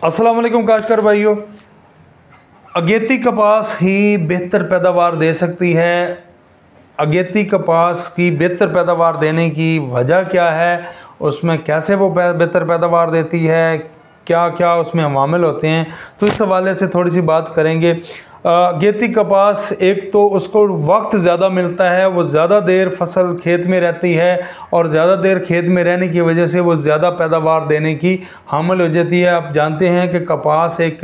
अस्सलाम वालेकुम काश्तकार भाइयों, अगेती कपास ही बेहतर पैदावार दे सकती है। अगेती कपास की बेहतर पैदावार देने की वजह क्या है, उसमें कैसे वो बेहतर पैदावार देती है, क्या क्या उसमें अवामिल होते हैं, तो इस हवाले से थोड़ी सी बात करेंगे। अगेती कपास एक तो उसको वक्त ज़्यादा मिलता है, वो ज़्यादा देर फसल खेत में रहती है और ज़्यादा देर खेत में रहने की वजह से वो ज़्यादा पैदावार देने की हामिल हो जाती है। आप जानते हैं कि कपास एक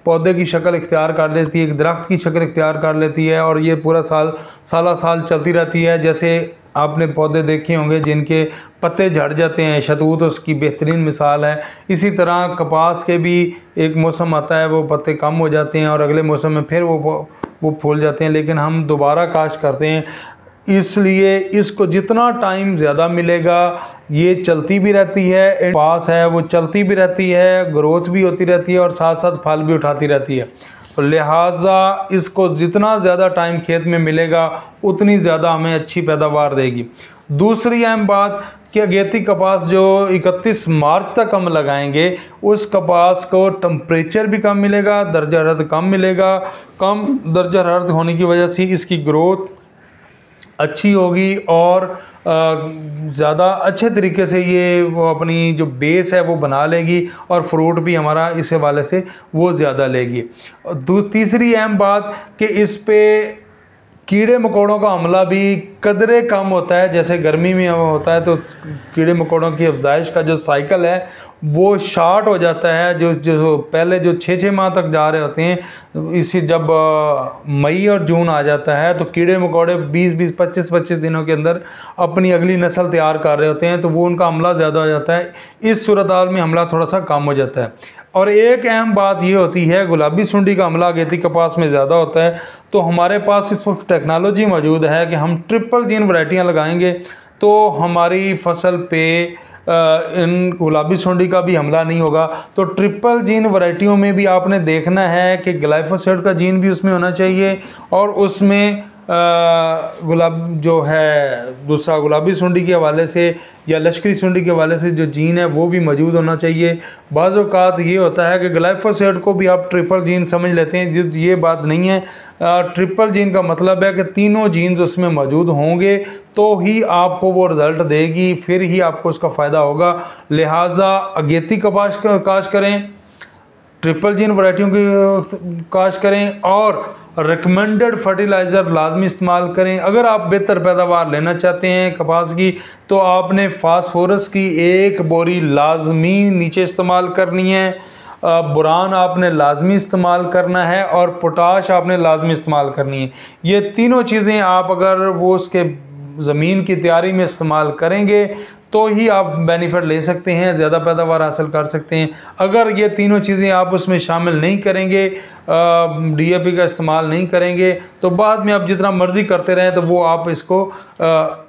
पौधे की शक्ल इख्तियार कर लेती है, एक दरख्त की शक्ल इख्तियार कर लेती है और ये पूरा साल चलती रहती है। जैसे आपने पौधे देखे होंगे जिनके पत्ते झड़ जाते हैं, शहतूत उसकी बेहतरीन मिसाल है। इसी तरह कपास के भी एक मौसम आता है, वो पत्ते कम हो जाते हैं और अगले मौसम में फिर वो फूल जाते हैं, लेकिन हम दोबारा काश्त करते हैं। इसलिए इसको जितना टाइम ज़्यादा मिलेगा, ये चलती भी रहती है, कपास है वो चलती भी रहती है, ग्रोथ भी होती रहती है और साथ साथ फल भी उठाती रहती है। लिहाजा इसको जितना ज़्यादा टाइम खेत में मिलेगा उतनी ज़्यादा हमें अच्छी पैदावार देगी। दूसरी अहम बात कि अगेती कपास जो 31 मार्च तक हम लगाएंगे, उस कपास को टेम्परेचर भी कम मिलेगा, दर्जा हरारत कम मिलेगा। कम दर्जा हरारत होने की वजह से इसकी ग्रोथ अच्छी होगी और ज़्यादा अच्छे तरीके से ये वो अपनी जो बेस है वो बना लेगी और फ्रूट भी हमारा इस हवाले से वो ज़्यादा लेगी। तीसरी अहम बात कि इस पे कीड़े मकोड़ों का हमला भी कदरे कम होता है। जैसे गर्मी में होता है तो कीड़े मकोड़ों की अफजाइश का जो साइकिल है वो शार्ट हो जाता है। जो पहले जो 6-6 माह तक जा रहे होते हैं, इसी जब मई और जून आ जाता है तो कीड़े मकोड़े 20-20, 25-25 दिनों के अंदर अपनी अगली नस्ल तैयार कर रहे होते हैं, तो वो उनका हमला ज़्यादा हो जाता है। इस सूरत हाल में हमला थोड़ा सा कम हो जाता है। और एक अहम बात ये होती है, गुलाबी सुंडी का हमला अगेती कपास में ज़्यादा होता है। तो हमारे पास इस वक्त टेक्नोलॉजी मौजूद है कि हम ट्रिपल जीन वैरायटियाँ लगाएंगे तो हमारी फसल पे इन गुलाबी सुंडी का भी हमला नहीं होगा। तो ट्रिपल जीन वैरायटियों में भी आपने देखना है कि ग्लाइफोसेट का जीन भी उसमें होना चाहिए और उसमें गुलाब जो है दूसरा गुलाबी सुंडी के हवाले से या लश्करी सुंडी के हवाले से जो जीन है वो भी मौजूद होना चाहिए। बाज़ औक़ात ये होता है कि ग्लाइफोसेट को भी आप ट्रिपल जीन समझ लेते हैं, ये बात नहीं है। ट्रिपल जीन का मतलब है कि तीनों जीन्स उसमें मौजूद होंगे तो ही आपको वो रिज़ल्ट देगी, फिर ही आपको उसका फ़ायदा होगा। लिहाजा अगेती कपास काश्त करें, ट्रिपल जीन वैरायटियों की काश्त करें और रिकमेंडेड फर्टिलाइज़र लाजमी इस्तेमाल करें। अगर आप बेहतर पैदावार लेना चाहते हैं कपास की तो आपने फास्फोरस की 1 बोरी लाजमी नीचे इस्तेमाल करनी है, बोरान आपने लाजमी इस्तेमाल करना है और पोटाश आपने लाजमी इस्तेमाल करनी है। ये तीनों चीज़ें आप अगर वो उसके ज़मीन की तैयारी में इस्तेमाल करेंगे तो ही आप बेनिफिट ले सकते हैं, ज़्यादा पैदावार हासिल कर सकते हैं। अगर ये तीनों चीज़ें आप उसमें शामिल नहीं करेंगे, DAP का इस्तेमाल नहीं करेंगे, तो बाद में आप जितना मर्ज़ी करते रहें तो वो आप इसको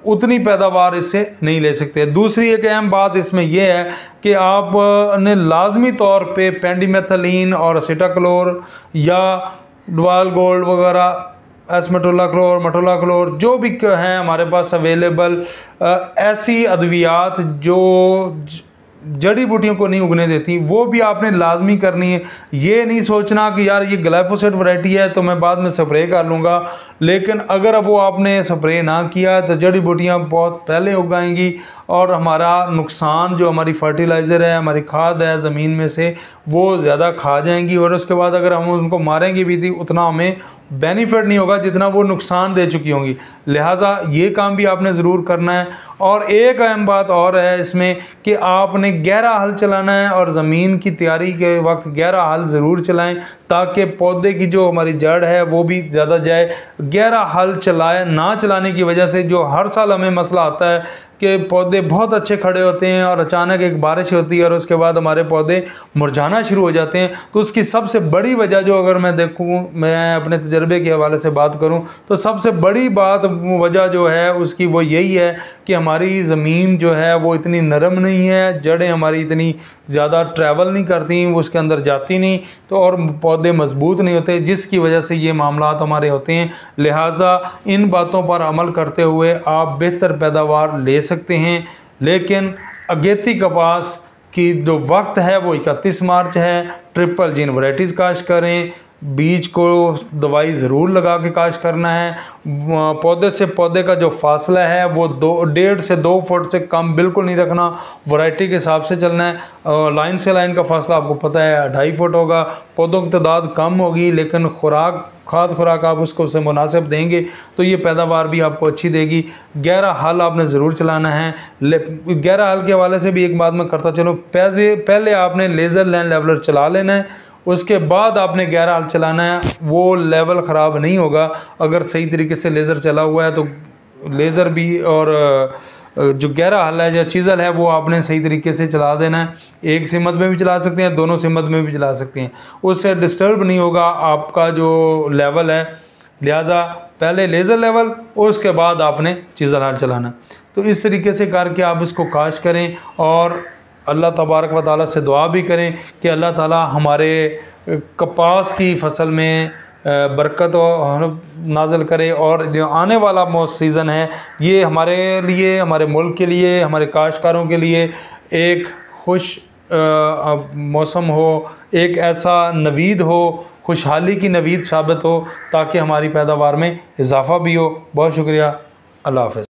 उतनी पैदावार इससे नहीं ले सकते। दूसरी एक अहम बात इसमें यह है कि आपने लाजमी तौर पे पेंडिमेथलिन और एसिटाक्लोर या डुआल गोल्ड वगैरह, एसमेटोलाक्लोर, मटोलाक्लोर जो भी हैं हमारे पास अवेलेबल, ऐसी अद्वियात जो जड़ी बूटियों को नहीं उगने देती वो भी आपने लाजमी करनी है। ये नहीं सोचना कि यार ये ग्लाइफोसेट वैरायटी है तो मैं बाद में स्प्रे कर लूँगा, लेकिन अगर वो आपने स्प्रे ना किया तो जड़ी बूटियाँ बहुत पहले उगाएंगी और हमारा नुकसान जो हमारी फर्टिलाइज़र है, हमारी खाद है ज़मीन में से, वो ज़्यादा खा जाएंगी और उसके बाद अगर हम उनको मारेंगे भी थी उतना हमें बेनिफिट नहीं होगा जितना वो नुकसान दे चुकी होंगी। लिहाजा ये काम भी आपने ज़रूर करना है। और एक अहम बात और है इसमें कि आपने गहरा हल चलाना है और ज़मीन की तैयारी के वक्त गहरा हल ज़रूर चलाएं ताकि पौधे की जो हमारी जड़ है वो भी ज़्यादा जाए। गहरा हल ना चलाने की वजह से जो हर साल हमें मसला आता है कि पौधे बहुत अच्छे खड़े होते हैं और अचानक एक बारिश होती है और उसके बाद हमारे पौधे मुरझाना शुरू हो जाते हैं। तो उसकी सबसे बड़ी वजह जो अगर मैं देखूँ, मैं अपने तजर्बे के हवाले से बात करूँ तो सबसे बड़ी वजह जो है उसकी वो यही है कि हमारी ज़मीन जो है वो इतनी नरम नहीं है, जड़ें हमारी इतनी ज़्यादा ट्रैवल नहीं करती, वो उसके अंदर जाती नहीं, तो और पौधे मजबूत नहीं होते, जिसकी वजह से ये मामलात हमारे होते हैं। लिहाजा इन बातों पर अमल करते हुए आप बेहतर पैदावार ले सकते हैं। लेकिन अगेती कपास कि जो वक्त है वो 31 मार्च है। ट्रिपल जीन वैरायटीज़ काश्त करें, बीज को दवाई ज़रूर लगा के काश्त करना है। पौधे से पौधे का जो फासला है वो 1.5 से 2 फुट से कम बिल्कुल नहीं रखना, वैरायटी के हिसाब से चलना है। लाइन से लाइन का फासला आपको पता है 2.5 फुट होगा। पौधों की तादाद कम होगी लेकिन खाद खुराक आप उसको उससे मुनासिब देंगे तो ये पैदावार भी आपको अच्छी देगी। गहरा हल आपने ज़रूर चलाना है। गहरा हल के हवाले से भी एक बात मैं करता चलूँ, पहले आपने लेज़र लैंड लेवलर चला लेना है, उसके बाद आपने गहरा हल चलाना है। वो लेवल ख़राब नहीं होगा अगर सही तरीके से लेज़र चला हुआ है तो लेज़र भी, और जो गहरा हल है, जो चीज़ल है, वो आपने सही तरीके से चला देना है। एक सिमत में भी चला सकते हैं, दोनों सिमत में भी चला सकते हैं, उससे डिस्टर्ब नहीं होगा आपका जो लेवल है। लिहाजा पहले लेज़र लेवल और उसके बाद आपने चीज़ल हल चलाना। तो इस तरीके से करके आप इसको काश्त करें और अल्लाह तबारक व तआला से दुआ भी करें कि अल्लाह ताला हमारे कपास की फसल में बरकत नाज़िल करे और जो आने वाला सीज़न है ये हमारे लिए, हमारे मुल्क के लिए, हमारे काश्तकारों के लिए एक खुश मौसम हो, एक ऐसा नवीद हो, खुशहाली की नवीद साबित हो ताकि हमारी पैदावार में इजाफ़ा भी हो। बहुत शुक्रिया। अल्लाह हाफ़िज़।